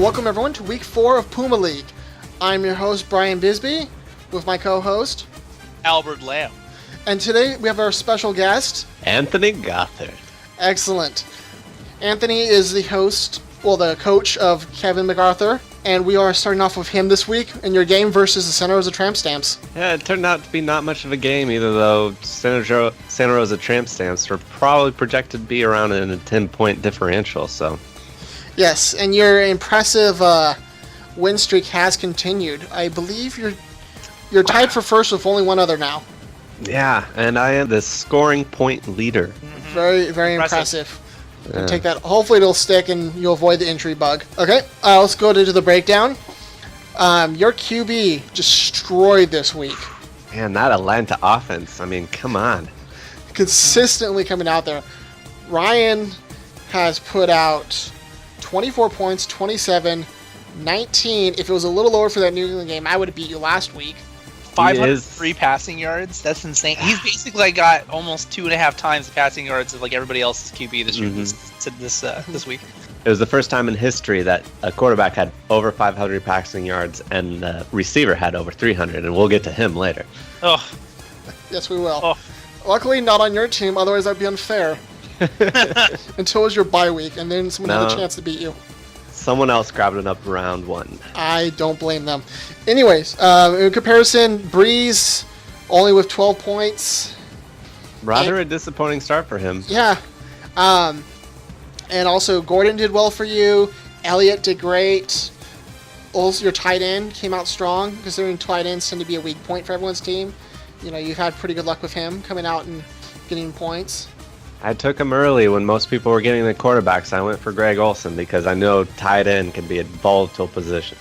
welcome everyone to week 4 of Puma League. I'm your host, Brian Bisbee, with my co-host, Albert Lamb. And today we have our special guest, Anthony Gothard. Excellent. Anthony is the coach of Kevin MacArthur, and we are starting off with him this week in your game versus the Santa Rosa Tramp Stamps. Yeah, it turned out to be not much of a game either, though. Santa Rosa Tramp Stamps are probably projected to be around in a 10-point differential, so... Yes, and your impressive win streak has continued. I believe you're tied for first with only one other now. Yeah, and I am the scoring point leader. Mm-hmm. Very, very impressive. Yeah. Take that. Hopefully it'll stick and you'll avoid the injury bug. Okay, let's go to the breakdown. Your QB destroyed this week. Man, that Atlanta offense, I mean, come on. Consistently coming out there. Ryan has put out 24 points, 27, 19. If it was a little lower for that New England game, I would have beat you last week. 503 passing yards. That's insane. He's basically got almost 2.5 times the passing yards of like everybody else's QB this week. It was the first time in history that a quarterback had over 500 passing yards and the receiver had over 300, and we'll get to him later. Oh, yes, we will. Oh. Luckily, not on your team. Otherwise, that'd be unfair. Until it was your bye week, and then someone had a chance to beat you. Someone else grabbed it up round 1. I don't blame them. Anyways, in comparison, Breeze only with 12 points. Rather a disappointing start for him. Yeah. And also, Gordon did well for you. Elliott did great. Also, your tight end came out strong, considering tight ends tend to be a weak point for everyone's team. You know, you've had pretty good luck with him coming out and getting points. I took him early when most people were getting the quarterbacks. I went for Greg Olsen because I know tight end can be a volatile position.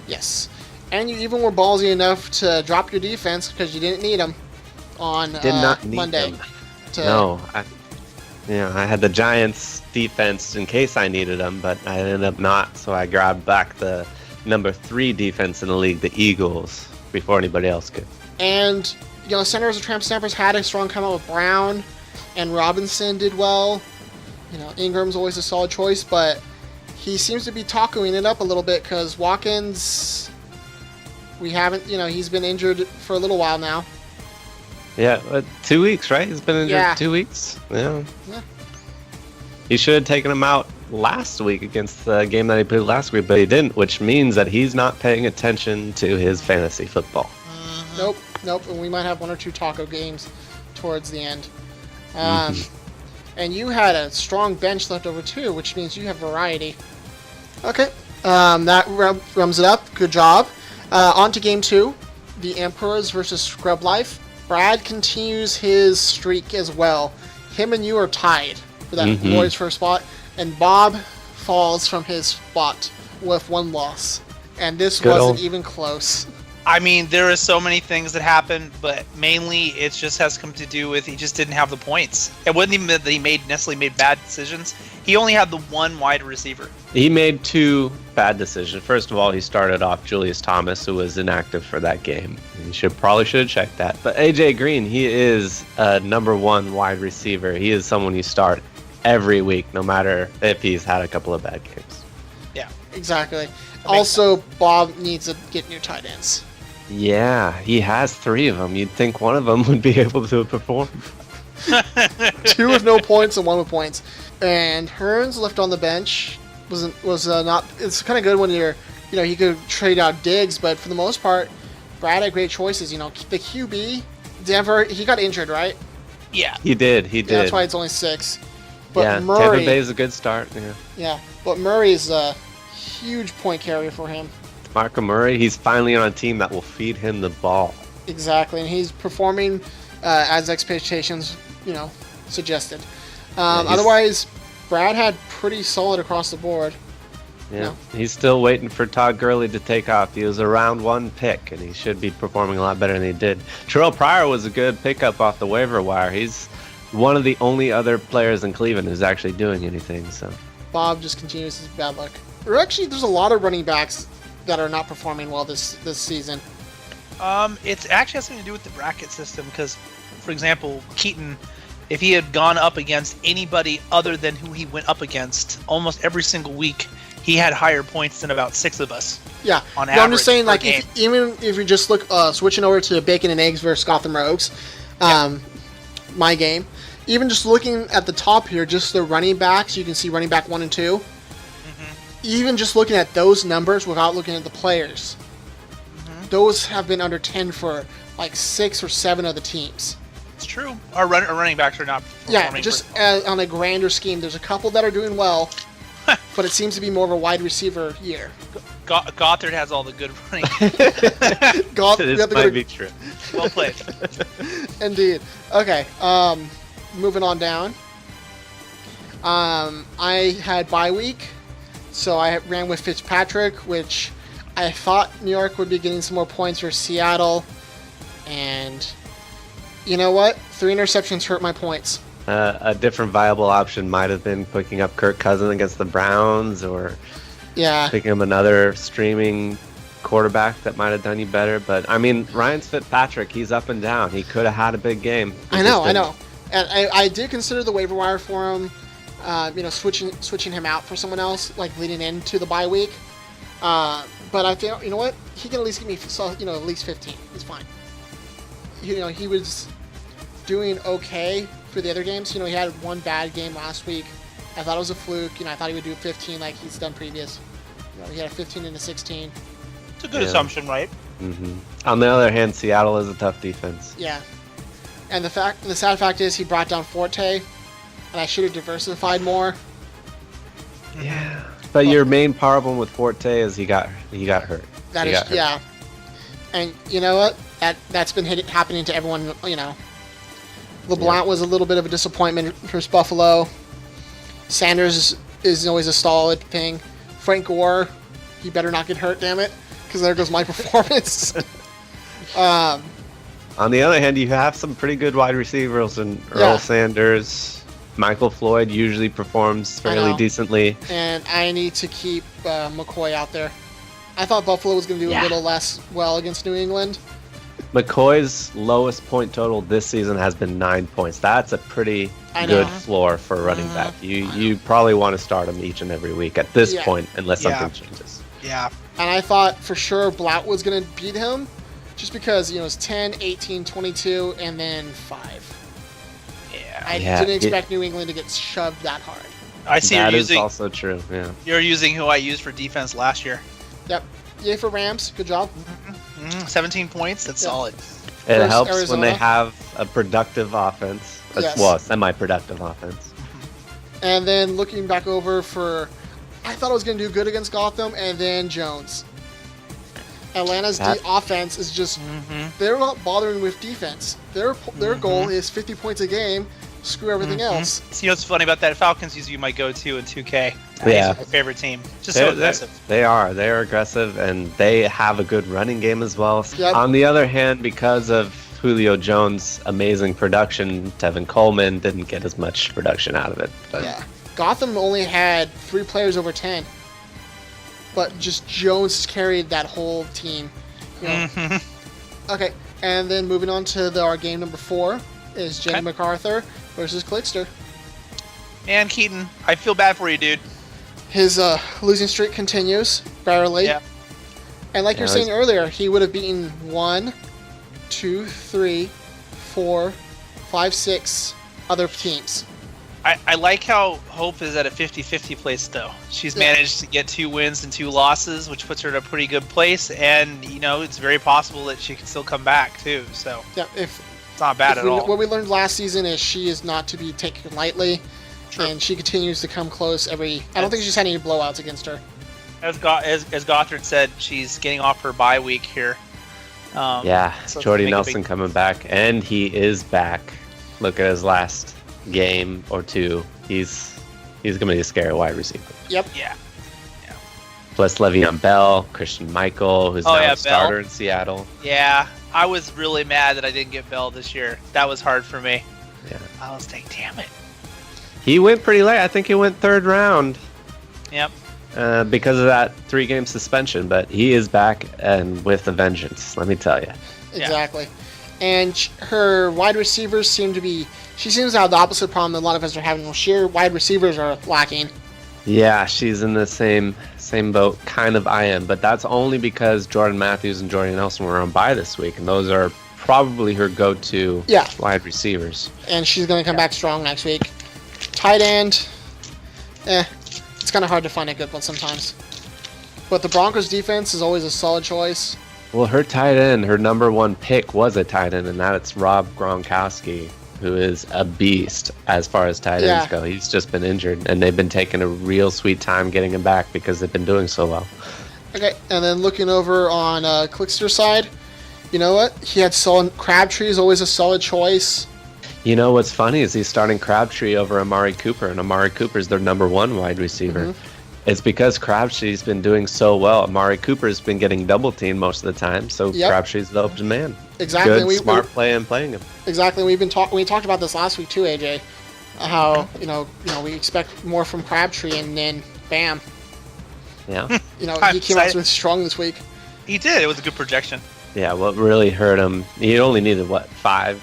Yes. And you even were ballsy enough to drop your defense because you didn't need them on Monday. No. I had the Giants defense in case I needed them, but I ended up not, so I grabbed back the number 3 defense in the league, the Eagles, before anybody else could. And, Santa Rosa Tramp Stampers had a strong come out with Brown, and Robinson did well. Ingram's always a solid choice, but he seems to be tacoing it up a little bit because Watkins, he's been injured for a little while now. Yeah, 2 weeks, right? He's been injured 2 weeks. Yeah. He should have taken him out last week against the game that he played last week, but he didn't, which means that he's not paying attention to his fantasy football. Nope. And we might have 1 or 2 taco games towards the end. And you had a strong bench left over too, which means you have variety. Okay, that rums it up. Good job. On to game 2, the Emperors versus Scrub Life. Brad continues his streak as well. Him and you are tied for that boys' first spot, and Bob falls from his spot with 1 loss. And this wasn't even close. I mean, there are so many things that happened, but mainly it just has come to do with he just didn't have the points. It wasn't even that he necessarily made bad decisions. He only had the 1 wide receiver. He made 2 bad decisions. First of all, he started off Julius Thomas, who was inactive for that game. He probably should have checked that. But AJ Green, he is a number 1 wide receiver. He is someone you start every week, no matter if he's had a couple of bad games. Yeah, exactly. Also, Bob needs to get new tight ends. Yeah, he has 3 of them. You'd think one of them would be able to perform. 2 with no points and 1 with points. And Hearns left on the bench was not. It's kind of good when he could trade out Diggs, but for the most part, Brad had great choices. The QB, Denver, he got injured, right? Yeah, he did. Yeah, that's why it's only 6. But Murray, Tampa Bay is a good start. Yeah, but Murray is a huge point carrier for him. Marco Murray, he's finally on a team that will feed him the ball. Exactly, and he's performing as expectations, suggested. Otherwise, Brad had pretty solid across the board. Yeah, he's still waiting for Todd Gurley to take off. He was a round 1 pick, and he should be performing a lot better than he did. Terrell Pryor was a good pickup off the waiver wire. He's one of the only other players in Cleveland who's actually doing anything. So Bob just continues his bad luck. There's a lot of running backs that are not performing well this season. It actually has something to do with the bracket system because, for example, Keaton, if he had gone up against anybody other than who he went up against almost every single week, he he had higher points than about 6 of us. Yeah. On Well, I'm average just saying, per like, game. even if you just look, switching over to Bacon and Eggs versus Gotham Rogues, my game, even just looking at the top here, just the running backs, you can see running back 1 and 2. Even just looking at those numbers without looking at the players, those have been under 10 for like 6 or 7 of the teams. It's true. Our running backs are not performing. Yeah, just on a grander scheme, there's a couple that are doing well, but it seems to be more of a wide receiver year. Gothard has all the good running. This might be true. Well played. Indeed. Okay, moving on down. I had bye week, so I ran with Fitzpatrick, which I thought New York would be getting some more points for Seattle, and you know what? 3 interceptions hurt my points. A different viable option might have been picking up Kirk Cousins against the Browns, or picking up another streaming quarterback that might have done you better. But I mean, Ryan Fitzpatrick, he's up and down. He could have had a big game. I know. And I did consider the waiver wire for him. Switching him out for someone else, like leading into the bye week. But I feel, you know what? He can at least give me, at least 15. He's fine. He was doing okay for the other games. He had one bad game last week. I thought it was a fluke. I thought he would do 15 like he's done previous. He had a 15 and a 16. It's a good assumption, right? Mm-hmm. On the other hand, Seattle is a tough defense. Yeah. And the sad fact is he brought down Forte, and I should have diversified more. Yeah. But your main problem with Forte is he got hurt. That is hurt. Yeah. And you know what? That's been happening to everyone. LeBlanc was a little bit of a disappointment for Buffalo. Sanders is always a solid thing. Frank Gore, he better not get hurt, damn it, because there goes my performance. On the other hand, you have some pretty good wide receivers in Earl Sanders. Michael Floyd usually performs fairly decently. And I need to keep McCoy out there. I thought Buffalo was going to do a little less well against New England. McCoy's lowest point total this season has been 9 points. That's a pretty good floor for a running back. You probably want to start him each and every week at this point, unless something changes. Yeah. And I thought for sure Blatt was going to beat him, just because it's 10, 18, 22, and then 5. Yeah. I didn't expect New England to get shoved that hard. I see that is also true. Yeah. You're using who I used for defense last year. Yep. Yay for Rams. Good job. 17 points. That's solid. It helps Arizona when they have a productive offense. Well, a semi-productive offense. And then looking back over I thought I was going to do good against Gotham, and then Jones. Atlanta's offense is just, they're not bothering with defense. Their goal is 50 points a game, screw everything else. See what's funny about that? Falcons usually my go-to in 2K. Yeah. My favorite team. Just so aggressive. They are aggressive, and they have a good running game as well. Yep. On the other hand, because of Julio Jones' amazing production, Tevin Coleman didn't get as much production out of it. But. Yeah. Gotham only had 3 players over 10. But just Jones carried that whole team. Okay, and then moving on to our game number 4 is Jenny MacArthur versus Clickster. Man, Keaton, I feel bad for you, dude. His losing streak continues, barely. Yeah. And like you were saying earlier, he would have beaten 1, 2, 3, 4, 5, 6 other teams. I like how Hope is at a 50-50 place, though. She's managed to get 2 wins and 2 losses, which puts her in a pretty good place. And, it's very possible that she can still come back, too. So it's not bad at all. What we learned last season is she is not to be taken lightly. True. And she continues to come close I don't think she's had any blowouts against her. As Gothard said, she's getting off her bye week here. So Jordy Nelson coming back. And he is back. Look at his last game or 2. He's going to be a scary wide receiver. Yep. Yeah. Plus Le'Veon Bell, Christian Michael, who's now a starter in Seattle. Yeah. I was really mad that I didn't get Bell this year. That was hard for me. Yeah. I was like, damn it. He went pretty late. I think he went 3rd round. Yep. Because of that 3-game suspension, but he is back and with a vengeance, let me tell you. Exactly. And her wide receivers she seems to have the opposite problem that a lot of us are having. Well, sheer wide receivers are lacking. Yeah, she's in the same boat, kind of I am, but that's only because Jordan Matthews and Jordan Nelson were on bye this week, and those are probably her go-to wide receivers. And she's going to come back strong next week. Tight end, it's kind of hard to find a good one sometimes. But the Broncos defense is always a solid choice. Well, her tight end, her number one pick was a tight end, and that's Rob Gronkowski, who is a beast as far as tight ends go. He's just been injured, and they've been taking a real sweet time getting him back because they've been doing so well. Okay, and then looking over on Clickster's side, you know what? He had solid. Crabtree is always a solid choice. You know what's funny is he's starting Crabtree over Amari Cooper, and Amari Cooper's their number one wide receiver. Mm-hmm. It's because Crabtree's been doing so well. Amari Cooper's been getting double teamed most of the time, so Crabtree's the open man. Exactly. Good, smart play and playing him. Exactly. We talked about this last week too, AJ. How we expect more from Crabtree, and then bam. Yeah. He came out with strong this week. He did. It was a good projection. Yeah. What really hurt him? He only needed five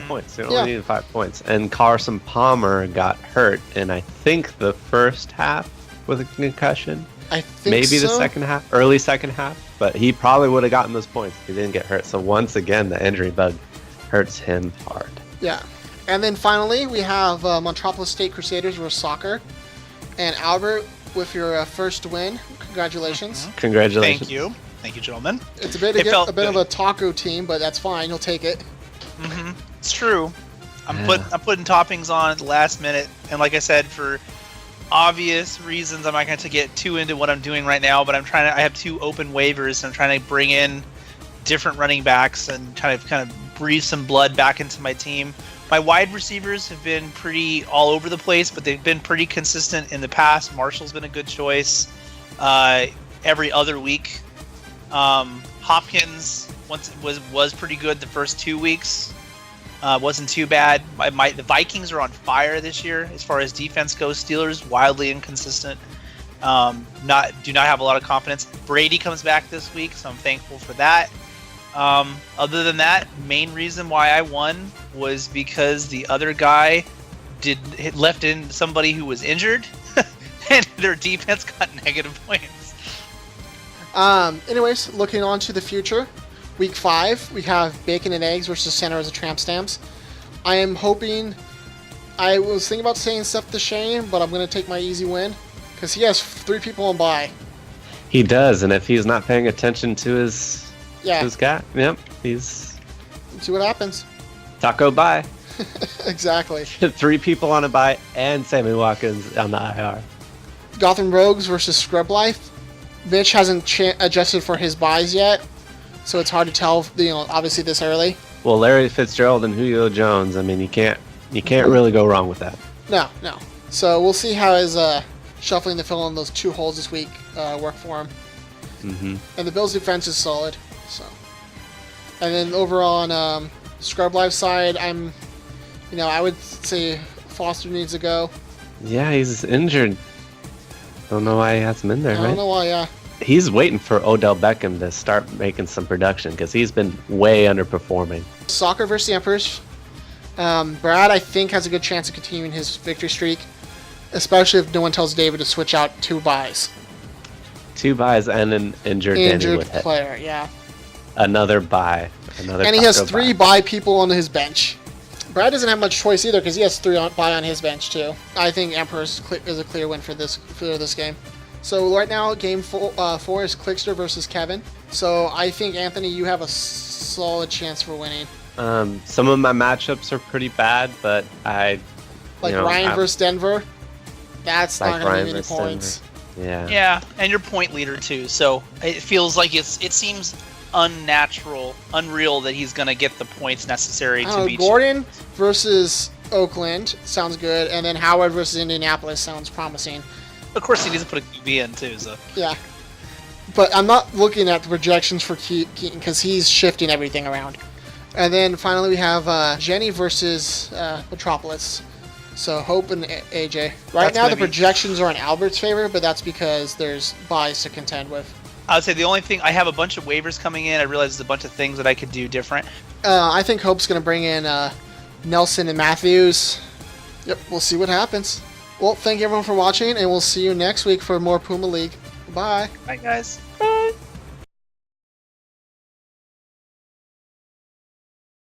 points. He only needed 5 points, and Carson Palmer got hurt in I think the first half with a concussion. I think maybe the second half, early second half, but he probably would have gotten those points if he didn't get hurt. So once again, the injury bug hurts him hard. Yeah. And then finally, we have Metropolis State Crusaders versus Soccer. And Albert, with your first win, congratulations. Mm-hmm. Congratulations. Thank you. Thank you, gentlemen. It's a bit of a taco team, but that's fine. You'll take it. Mm-hmm. It's true. I'm putting toppings on at the last minute, and like I said, for obvious reasons, I'm not going to get too into what I'm doing right now, but I have 2 open waivers, and I'm trying to bring in different running backs and kind of breathe some blood back into my team. My wide receivers have been pretty all over the place, but they've been pretty consistent in the past. Marshall's been a good choice every other week. Hopkins was pretty good the first 2 weeks. Wasn't too bad. The Vikings are on fire this year as far as defense goes. Steelers wildly inconsistent. Do not have a lot of confidence. Brady comes back this week, so I'm thankful for that. Other than that, main reason why I won was because the other guy left in somebody who was injured, and their defense got negative points. Anyways, looking on to the future. Week 5, we have Bacon and Eggs versus Santa Rosa Tramp Stamps. I am hoping... I was thinking about saying Seth DeShane, but I'm going to take my easy win, because he has 3 people on bye. He does, and if he's not paying attention to his guy, he's... See what happens. Taco bye. Exactly. 3 people on a bye, and Sammy Watkins on the IR. Gotham Rogues versus Scrub Life. Mitch hasn't adjusted for his buys yet, so it's hard to tell, obviously this early. Well, Larry Fitzgerald and Julio Jones, I mean, you can't really go wrong with that. No. So we'll see how his shuffling to fill in those 2 holes this week work for him. Mm-hmm. And the Bills' defense is solid. So, and then over on Scrub Life side, I would say Foster needs to go. Yeah, he's injured. Don't know why he has him in there, right? I don't know why, yeah. He's waiting for Odell Beckham to start making some production because he's been way underperforming. Soccer versus the Emperors. Brad, I think, has a good chance of continuing his victory streak, especially if no one tells David to switch out 2 buys. 2 buys and an injured player, yeah. Another buy. And he has 3 buy people on his bench. Brad doesn't have much choice either because he has 3 buy on his bench too. I think Emperors is a clear win for this game. So right now, game 4 is Clickster versus Kevin. So I think, Anthony, you have a solid chance for winning. Some of my matchups are pretty bad, but Ryan versus Denver. That's not going to give you any points. Denver. Yeah, and you're point leader too. So it feels like it seems unreal that he's going to get the points necessary to beat Gordon versus Oakland sounds good, and then Howard versus Indianapolis sounds promising. Of course, he needs to put a QB in too. So yeah, but I'm not looking at the projections for Keaton because he's shifting everything around. And then finally we have Jenny versus Metropolis. So Hope and AJ. Right now the projections are in Albert's favor, but that's because there's buys to contend with. I would say the only thing, I have a bunch of waivers coming in. I realize there's a bunch of things that I could do different. I think Hope's going to bring in Nelson and Matthews. Yep, we'll see what happens. Well, thank you everyone for watching, and we'll see you next week for more Puma League. Bye. Bye, guys. Bye.